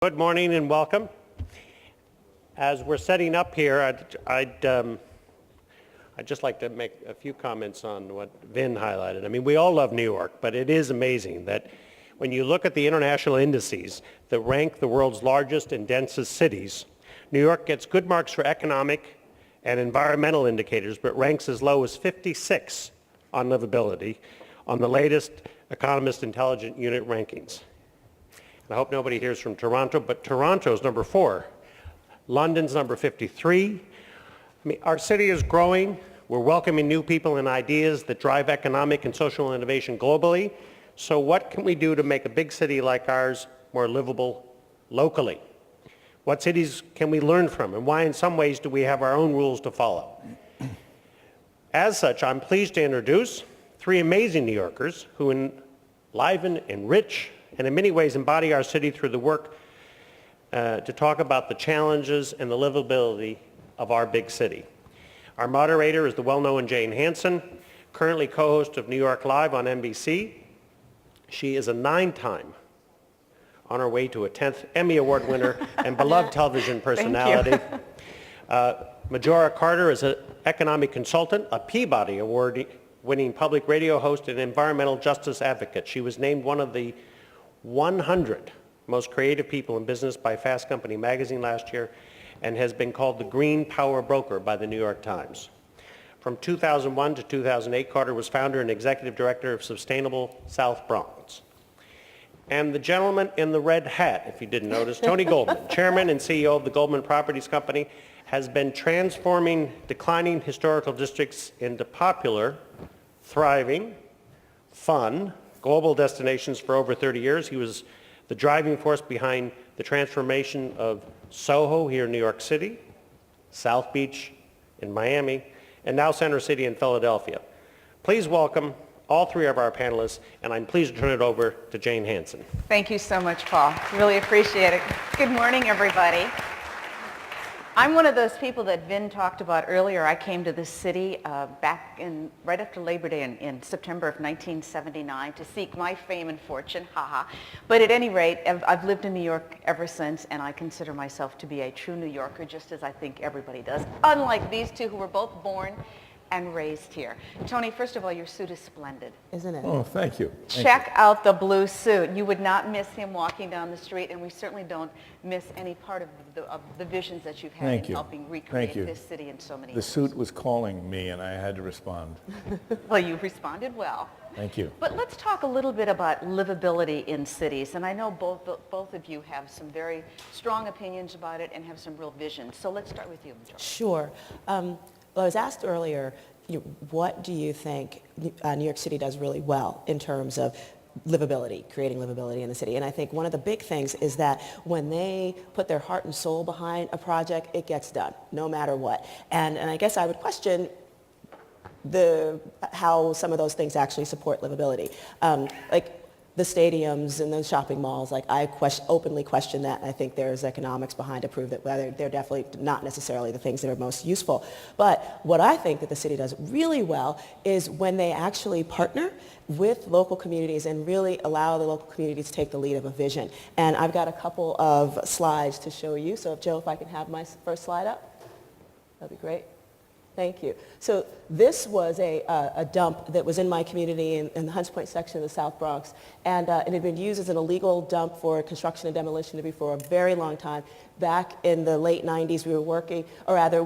Good morning and welcome. As we're setting up here, I'd just like to make a few comments on what Vin highlighted. I mean, we all love New York, but it is amazing that when you look at the international indices that rank the world's largest and densest cities, New York gets good marks for economic and environmental indicators, but ranks as low as 56 on livability on the latest Economist Intelligent Unit rankings. I hope nobody hears from Toronto, but Toronto's number 4. London's number 53. I mean, our city is growing. We're welcoming new people and ideas that drive economic and social innovation globally. So what can we do to make a big city like ours more livable locally? What cities can we learn from, and why in some ways do we have our own rules to follow? As such, I'm pleased to introduce 3 amazing New Yorkers who enliven, enrich, and in many ways embody our city through the work to talk about the challenges and the livability of our big city. Our moderator is the well-known Jane Hansen, currently co-host of New York Live on NBC. She is a 9-time, on her way to a 10th Emmy Award winner and beloved television personality. Majora Carter is an economic consultant, a Peabody Award-winning public radio host, and environmental justice advocate. She was named one of the 100 most creative people in business by Fast Company magazine last year, and has been called the Green Power Broker by the New York Times. From 2001 to 2008, Carter was founder and executive director of Sustainable South Bronx. And the gentleman in the red hat, if you didn't notice, Tony Goldman, chairman and CEO of the Goldman Properties Company, has been transforming declining historical districts into popular, thriving, fun, global destinations for over 30 years. He was the driving force behind the transformation of Soho here in New York City, South Beach in Miami, and now Center City in Philadelphia. Please welcome all 3 of our panelists, and I'm pleased to turn it over to Jane Hansen. Thank you so much, Paul. Really appreciate it. Good morning, everybody. I'm one of those people that Vin talked about earlier. I came to this city right after Labor Day in September of 1979 to seek my fame and fortune, haha. But at any rate, I've lived in New York ever since, and I consider myself to be a true New Yorker, just as I think everybody does, unlike these 2 who were both born and raised here. Tony, first of all, your suit is splendid. Isn't it? Oh, thank you. Check out the blue suit. You would not miss him walking down the street, and we certainly don't miss any part of the visions that you've had in helping recreate this city in so many ways. The suit was calling me, and I had to respond. Well, you responded well. Thank you. But let's talk a little bit about livability in cities, and I know both of you have some very strong opinions about it and have some real visions. So let's start with you, Majora. Sure. Well, I was asked earlier, what do you think New York City does really well in terms of livability, creating livability in the city? And I think one of the big things is that when they put their heart and soul behind a project, it gets done, no matter what. And I guess I would question how some of those things actually support livability. Like the stadiums and the shopping malls, like I openly question that, and I think there's economics behind to prove that they're definitely not necessarily the things that are most useful. But what I think that the city does really well is when they actually partner with local communities and really allow the local communities to take the lead of a vision. And I've got a couple of slides to show you. So Joe, if I can have my first slide up, that'd be great. Thank you. So this was a dump that was in my community in the Hunts Point section of the South Bronx, and it had been used as an illegal dump for construction and demolition for a very long time. Back in the late 90s, we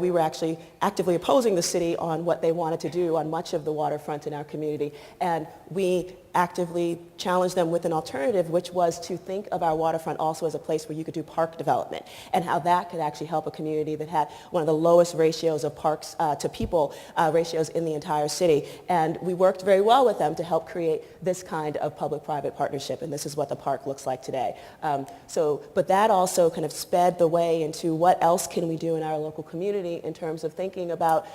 were actually actively opposing the city on what they wanted to do on much of the waterfront in our community, and we actively challenged them with an alternative, which was to think of our waterfront also as a place where you could do park development, and how that could actually help a community that had one of the lowest ratios of parks to people ratios in the entire city. And we worked very well with them to help create this kind of public-private partnership, and this is what the park looks like today. But that also kind of sped the way into what else can we do in our local community in terms of thinking about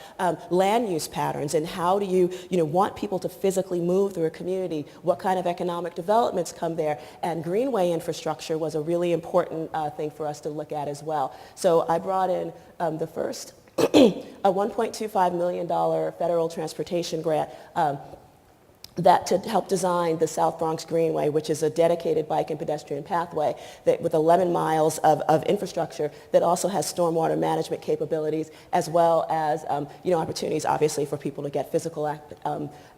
land use patterns, and how do you want people to physically move through a community, what kind of economic developments come there, and greenway infrastructure was a really important thing for us to look at as well. So I brought in the first a $1.25 million federal transportation grant that to help design the South Bronx Greenway, which is a dedicated bike and pedestrian pathway that with 11 miles of infrastructure that also has stormwater management capabilities, as well as opportunities, obviously, for people to get physical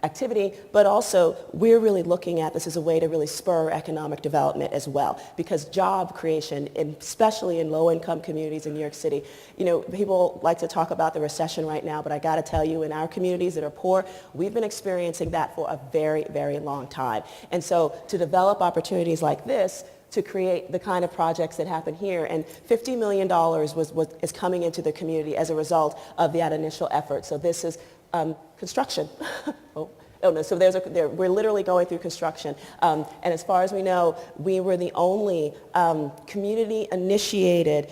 activity. But also, we're really looking at this as a way to really spur economic development as well, because job creation, especially in low-income communities in New York City, people like to talk about the recession right now, but I got to tell you, in our communities that are poor, we've been experiencing that for a very, very long time. And so to develop opportunities like this, to create the kind of projects that happen here, and $50 million is coming into the community as a result of that initial effort. So this is construction. So we're literally going through construction. And as far as we know, we were the only community-initiated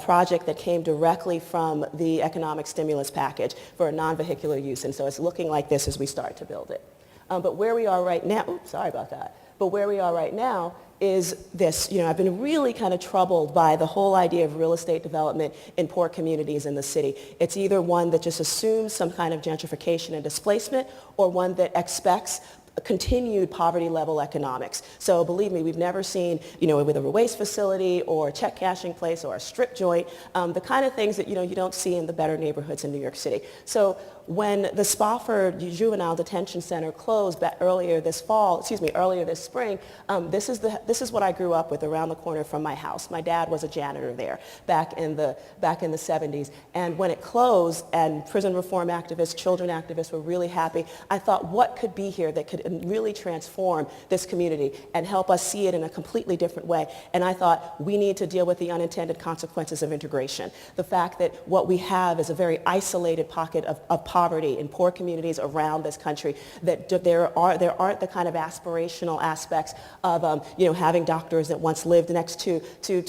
project that came directly from the economic stimulus package for a non-vehicular use. And so it's looking like this as we start to build it. But where we are right now, sorry about that. But where we are right now is this. I've been really kind of troubled by the whole idea of real estate development in poor communities in the city. It's either one that just assumes some kind of gentrification and displacement, or one that expects continued poverty level economics. So believe me, we've never seen, with a waste facility or a check cashing place or a strip joint, the kind of things that, you don't see in the better neighborhoods in New York City. So when the Spofford Juvenile Detention Center closed earlier this spring, this is what I grew up with around the corner from my house. My dad was a janitor there back in the 70s. And when it closed and prison reform activists, children activists were really happy, I thought, what could be here that could really transform this community and help us see it in a completely different way? And I thought, we need to deal with the unintended consequences of integration. The fact that what we have is a very isolated pocket of poverty in poor communities around this country, that there aren't the kind of aspirational aspects of having doctors that once lived next to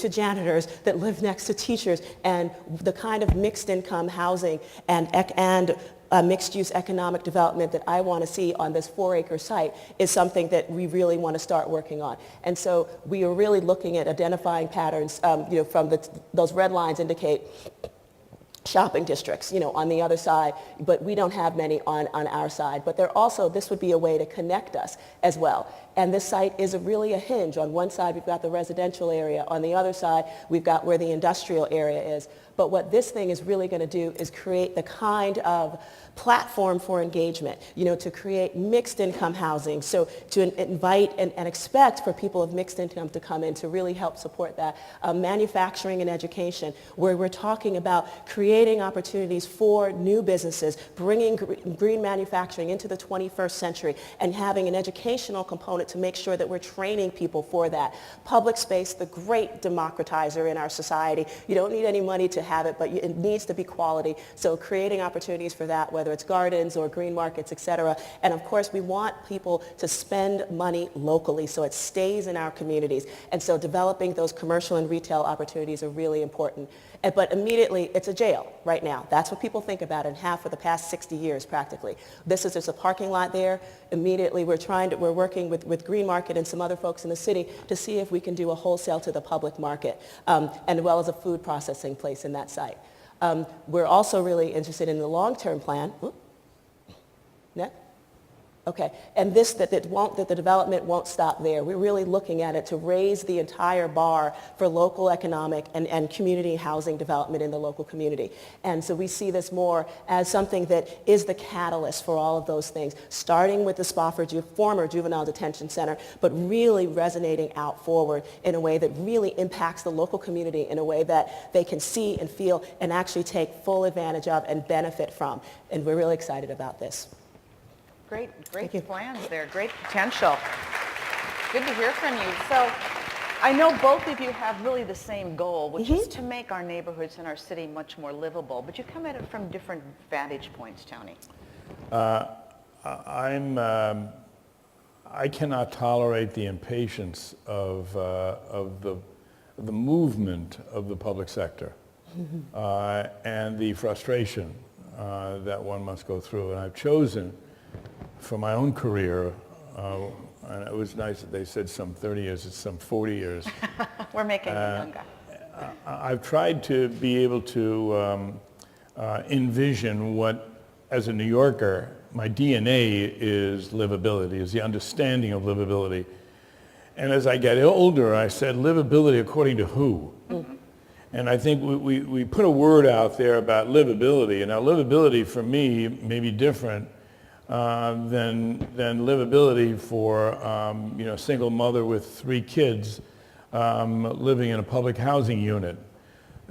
janitors, that lived next to teachers, and the kind of mixed income housing and mixed-use economic development that I want to see on this 4-acre site is something that we really want to start working on. And so we are really looking at identifying patterns, from those red lines indicate shopping districts, on the other side, but we don't have many on our side. But this would be a way to connect us as well. And this site is really a hinge. On one side, we've got the residential area. On the other side, we've got where the industrial area is. But what this thing is really going to do is create the kind of platform for engagement, to create mixed income housing. So to invite and expect for people of mixed income to come in to really help support that. Manufacturing and education, where we're talking about creating opportunities for new businesses, bringing green manufacturing into the 21st century, and having an educational component to make sure that we're training people for that. Public space, the great democratizer in our society. You don't need any money to have it, but it needs to be quality. So creating opportunities for that, whether it's gardens or green markets, et cetera. And of course, we want people to spend money locally so it stays in our communities. And so developing those commercial and retail opportunities are really important. But immediately, it's a jail right now. That's what people think about and have for the past 60 years, practically. There's a parking lot there. Immediately, we're working with Green Market and some other folks in the city to see if we can do a wholesale to the public market, and as well as a food processing place in that site. We're also really interested in the long-term plan. Next. Okay, and that the development won't stop there. We're really looking at it to raise the entire bar for local economic and community housing development in the local community. And so we see this more as something that is the catalyst for all of those things, starting with the Spofford former Juvenile Detention Center, but really resonating out forward in a way that really impacts the local community in a way that they can see and feel and actually take full advantage of and benefit from. And we're really excited about this. Great plans there, great potential. Good to hear from you. So I know both of you have really the same goal, which is to make our neighborhoods and our city much more livable, but you come at it from different vantage points, Tony. I cannot tolerate the impatience of the movement of the public sector and the frustration that one must go through. And I've chosen for my own career, and it was nice that they said some 30 years, it's some 40 years. We're making it younger. I've tried to be able to envision what, as a New Yorker, my DNA is livability, is the understanding of livability. And as I get older, I said, livability according to who? Mm-hmm. And I think we put a word out there about livability. And now livability for me may be different than livability for a single mother with 3 kids living in a public housing unit.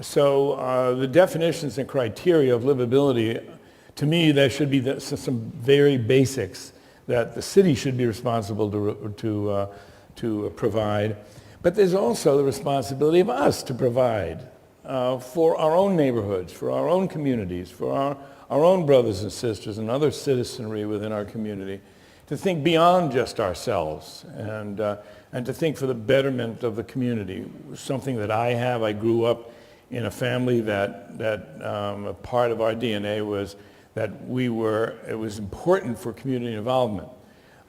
So the definitions and criteria of livability, to me, there should be some very basics that the city should be responsible to provide. But there's also the responsibility of us to provide for our own neighborhoods, for our own communities, for our own brothers and sisters and other citizenry within our community, to think beyond just ourselves and to think for the betterment of the community. Something that I grew up in a family that a part of our DNA was that it was important for community involvement.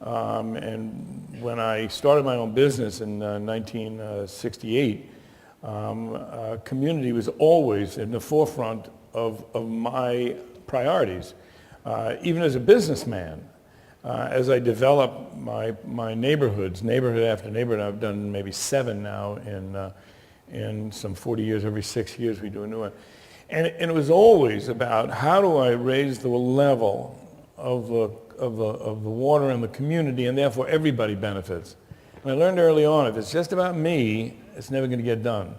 And when I started my own business in 1968, community was always in the forefront of my priorities. Even as a businessman, as I developed my neighborhoods, neighborhood after neighborhood, I've done maybe 7 now in some 40 years. Every 6 years we do a new one. And it was always about how do I raise the level of the water in the community, and therefore everybody benefits. And I learned early on, if it's just about me, it's never going to get done,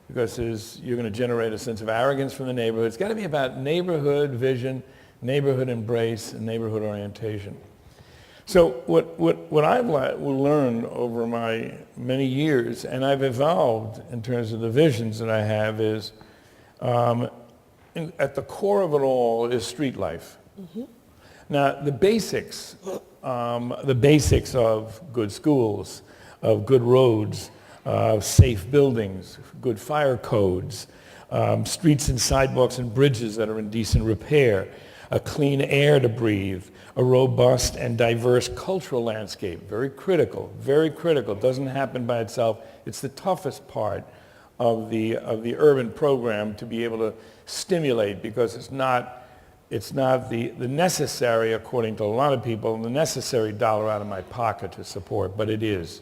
because you're going to generate a sense of arrogance from the neighborhood. It's got to be about neighborhood vision, neighborhood embrace, and neighborhood orientation. So what I've learned over my many years, and I've evolved in terms of the visions that I have, is at the core of it all is street life. Mm-hmm. Now, the basics of good schools, of good roads, safe buildings, good fire codes, streets and sidewalks and bridges that are in decent repair, a clean air to breathe, a robust and diverse cultural landscape, very critical, doesn't happen by itself. It's the toughest part of the urban program to be able to stimulate, because it's not the necessary, according to a lot of people, the necessary dollar out of my pocket to support, but it is.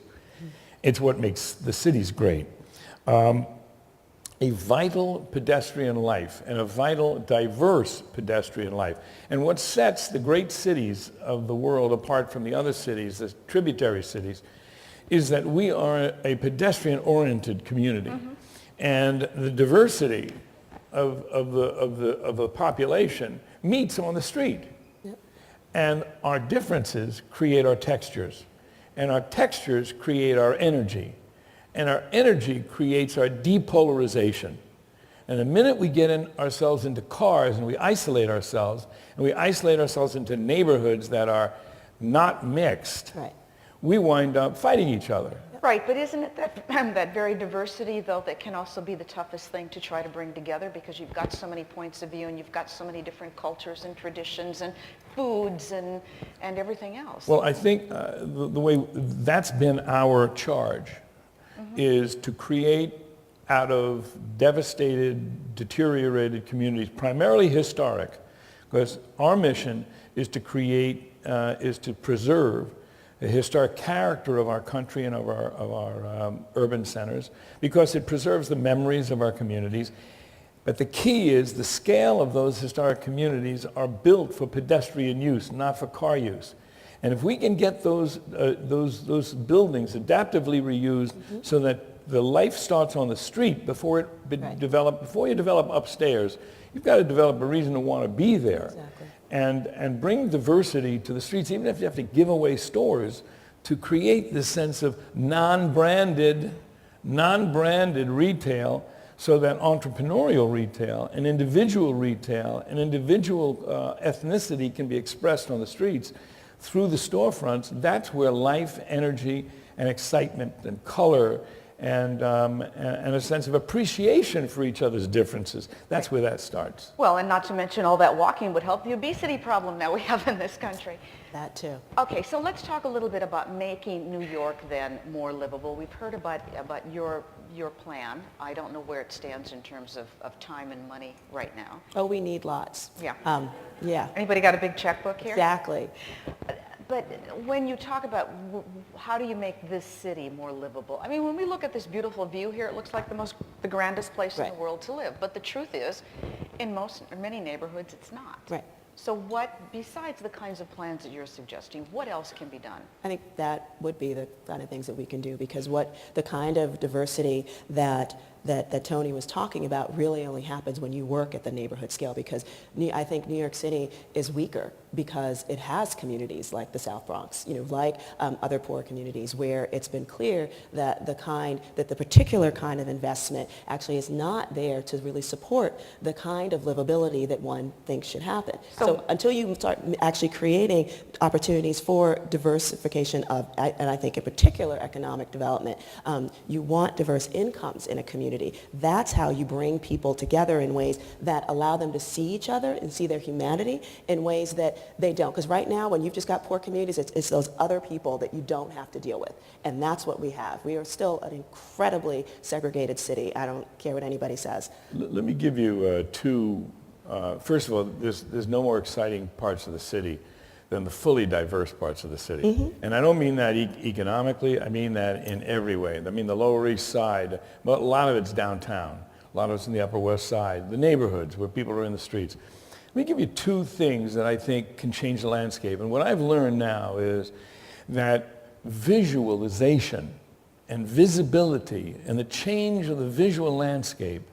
It's what makes the cities great. A vital pedestrian life and a vital, diverse pedestrian life. And what sets the great cities of the world apart from the other cities, the tributary cities, is that we are a pedestrian-oriented community. Mm-hmm. And the diversity of the population meets on the street. Yep. And our differences create our textures. And our textures create our energy. And our energy creates our depolarization. And the minute we get ourselves into cars and we isolate ourselves into neighborhoods that are not mixed, right, we wind up fighting each other. Right, but isn't it that very diversity, though, that can also be the toughest thing to try to bring together, because you've got so many points of view and you've got so many different cultures and traditions and foods and everything else? Well, I think the way that's been our charge, mm-hmm, is to create out of devastated, deteriorated communities, primarily historic, because our mission is to preserve the historic character of our country and of our urban centers, because it preserves the memories of our communities. But the key is the scale of those historic communities are built for pedestrian use, not for car use. And if we can get those buildings adaptively reused, mm-hmm, so that the life starts on the street before you develop upstairs, you've got to develop a reason to want to be there. Exactly. And bring diversity to the streets, even if you have to give away stores, to create this sense of non-branded retail, so that entrepreneurial retail and individual ethnicity can be expressed on the streets through the storefronts. That's where life, energy, and excitement and color and a sense of appreciation for each other's differences. That's where that starts. Well, and not to mention all that walking would help the obesity problem that we have in this country. That too. Okay, so let's talk a little bit about making New York then more livable. We've heard about your plan. I don't know where it stands in terms of time and money right now. Oh, we need lots. Yeah. Yeah. Anybody got a big checkbook here? Exactly. But when you talk about how do you make this city more livable? I mean, when we look at this beautiful view here, it looks like the grandest place in the world to live. But the truth is, in many neighborhoods, it's not. Right. So what, besides the kinds of plans that you're suggesting, what else can be done? I think that would be the kind of things that we can do, because the kind of diversity that Tony was talking about really only happens when you work at the neighborhood scale, because I think New York City is weaker because it has communities like the South Bronx, like other poor communities, where it's been clear that the particular kind of investment actually is not there to really support the kind of livability that one thinks should happen. So until you start actually creating opportunities for diversification and I think in particular economic development, you want diverse incomes in a community. That's how you bring people together in ways that allow them to see each other and see their humanity in ways that they don't. Because right now, when you've just got poor communities, it's those other people that you don't have to deal with. And that's what we have. We are still an incredibly segregated city. I don't care what anybody says. Let me give you two. First of all, there's no more exciting parts of the city than the fully diverse parts of the city. Mm-hmm. And I don't mean that economically, I mean that in every way. I mean the Lower East Side, but a lot of it's downtown. A lot of it's in the Upper West Side, the neighborhoods where people are in the streets. Let me give you two things that I think can change the landscape. And what I've learned now is that visualization and visibility and the change of the visual landscape,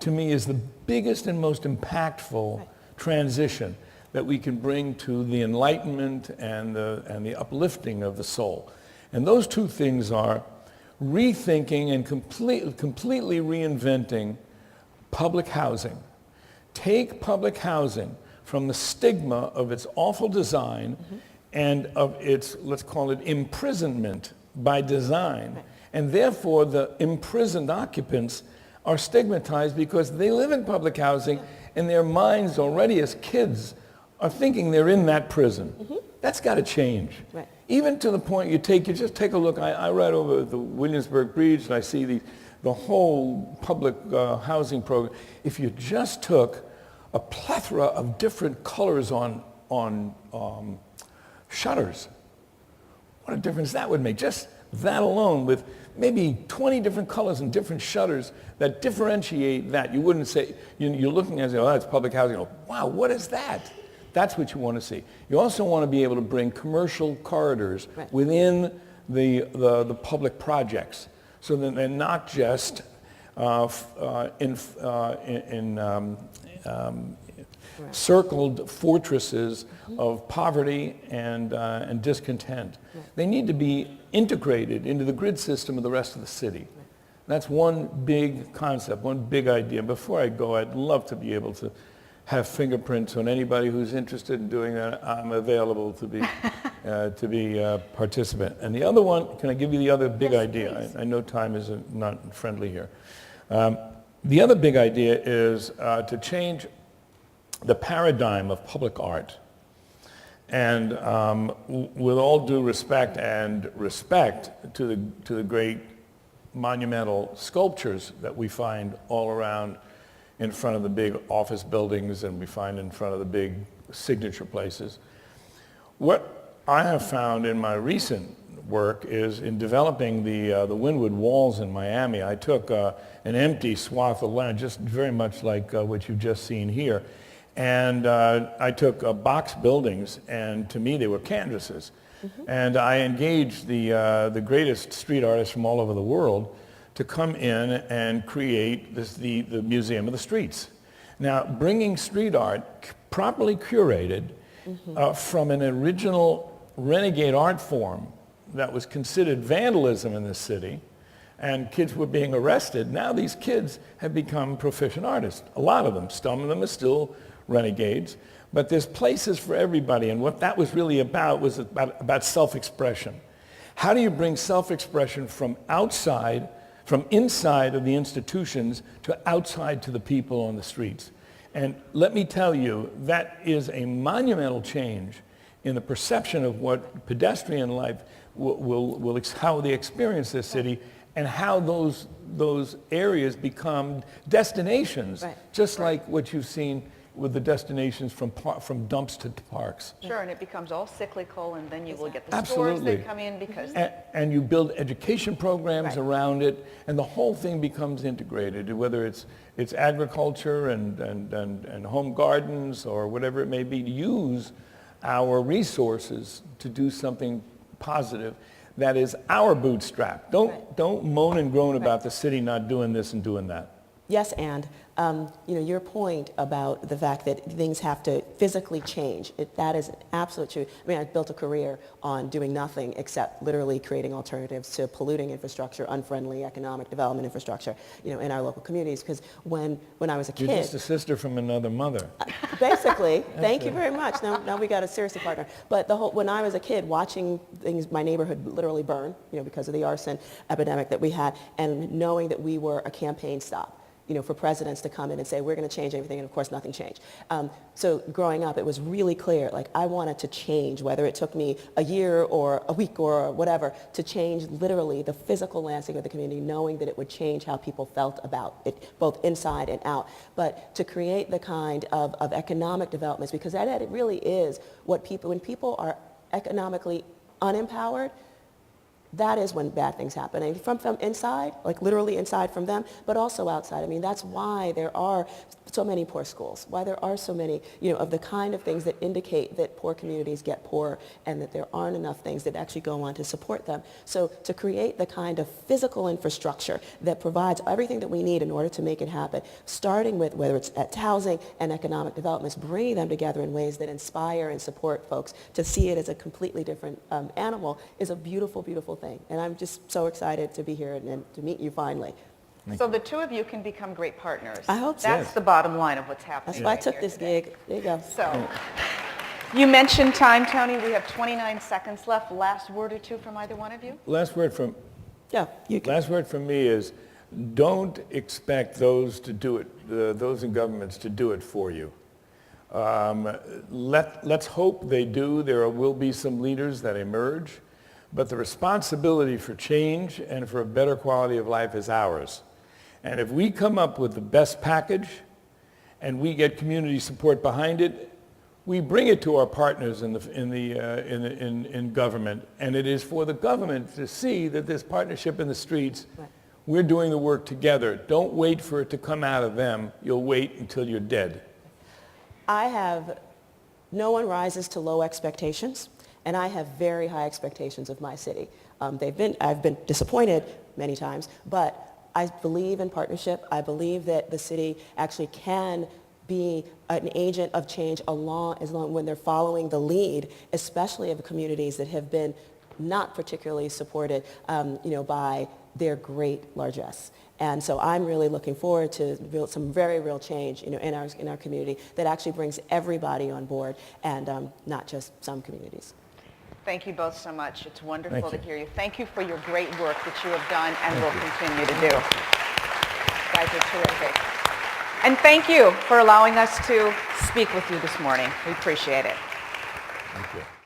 to me, is the biggest and most impactful transition that we can bring to the enlightenment and the uplifting of the soul. And those two things are rethinking and completely reinventing public housing. Take public housing from the stigma of its awful design and of its, let's call it, imprisonment by design. And therefore, the imprisoned occupants are stigmatized because they live in public housing and their minds already as kids are thinking they're in that prison. That's got to change. Right. Even to the point you just take a look. I ride over the Williamsburg Bridge and I see the whole public housing program. If you just took a plethora of different colors on shutters, what a difference that would make. Just that alone, with maybe 20 different colors and different shutters that differentiate that. You wouldn't say, you're looking at it, oh, that's public housing. Oh, wow, what is that? That's what you want to see. You also want to be able to bring commercial corridors within the public projects, so that they're not just circled fortresses of poverty and discontent. They need to be integrated into the grid system of the rest of the city. That's one big concept, one big idea. Before I go, I'd love to be able to have fingerprints on anybody who's interested in doing that. I'm available to be a participant. And the other one, can I give you the other big idea? I know time is not friendly here. The other big idea is to change the paradigm of public art. And with all due respect to the great monumental sculptures that we find all around in front of the big office buildings and we find in front of the big signature places. What I have found in my recent work is in developing the Wynwood Walls in Miami. I took an empty swath of land, just very much like what you've just seen here, and I took box buildings, and to me they were canvases. And I engaged the greatest street artists from all over the world to come in and create the Museum of the Streets. Now, bringing street art properly curated from an original renegade art form that was considered vandalism in this city, and kids were being arrested. Now these kids have become proficient artists. A lot of them. Some of them are still renegades. But there's places for everybody, and what that was really about was about self-expression. How do you bring self-expression from outside, from inside of the institutions to outside to the people on the streets. And let me tell you, that is a monumental change in the perception of what pedestrian life how they experience this city, and how those areas become destinations, just like what you've seen with the destinations from dumps to parks. Sure, and it becomes all cyclical, and then you will get the Absolutely. stores that come in because... And you build education programs around it, and the whole thing becomes integrated, whether it's agriculture and home gardens or whatever it may be, to use our resources to do something positive that is our bootstrap. Don't moan and groan about the city not doing this and doing that. Yes, and your point about the fact that things have to physically change, that is absolute truth. I mean, I've built a career on doing nothing except literally creating alternatives to polluting infrastructure, unfriendly economic development infrastructure, in our local communities. Because when I was a kid... You're just a sister from another mother. Basically. Thank you very much. Now we got a serious partner. But when I was a kid, watching my neighborhood literally burn, because of the arson epidemic that we had, and knowing that we were a campaign stop, for presidents to come in and say, we're going to change everything, and of course nothing changed. So growing up, it was really clear, I wanted to change, whether it took me a year or a week or whatever, to change literally the physical landscape of the community, knowing that it would change how people felt about it, both inside and out. But to create the kind of economic developments, because that it really is what when people are economically unempowered, that is when bad things happen. And from inside, literally inside from them, but also outside. I mean, that's why there are so many poor schools, why there are so many, of the kind of things that indicate that poor communities get poorer and that there aren't enough things that actually go on to support them. So to create the kind of physical infrastructure that provides everything that we need in order to make it happen, starting with whether it's at housing and economic developments, bringing them together in ways that inspire and support folks to see it as a completely different animal, is a beautiful, beautiful thing. And I'm just so excited to be here and to meet you finally. So the two of you can become great partners. I hope so. That's the bottom line of what's happening. That's why I right took here this today. gig. There you go. So, you mentioned time, Tony. We have 29 seconds left. Last word or two from either one of you? Last word from me is, don't expect those to do it, those in governments to do it for you. Let's hope they do. There will be some leaders that emerge, but the responsibility for change and for a better quality of life is ours. And if we come up with the best package and we get community support behind it, we bring it to our partners in government, and it is for the government to see that this partnership in the streets, we're doing the work together. Don't wait for it to come out of them. You'll wait until you're dead. No one rises to low expectations, and I have very high expectations of my city. I've been disappointed many times, but I believe in partnership. I believe that the city actually can be an agent of change when they're following the lead, especially of communities that have been not particularly supported, by their great largesse. And so I'm really looking forward to some very real change, in our community that actually brings everybody on board, and not just some communities. Thank you both so much. It's wonderful to hear you. Thank you for your great work that you have done and will continue to do. You guys are terrific. And thank you for allowing us to speak with you this morning. We appreciate it. Thank you.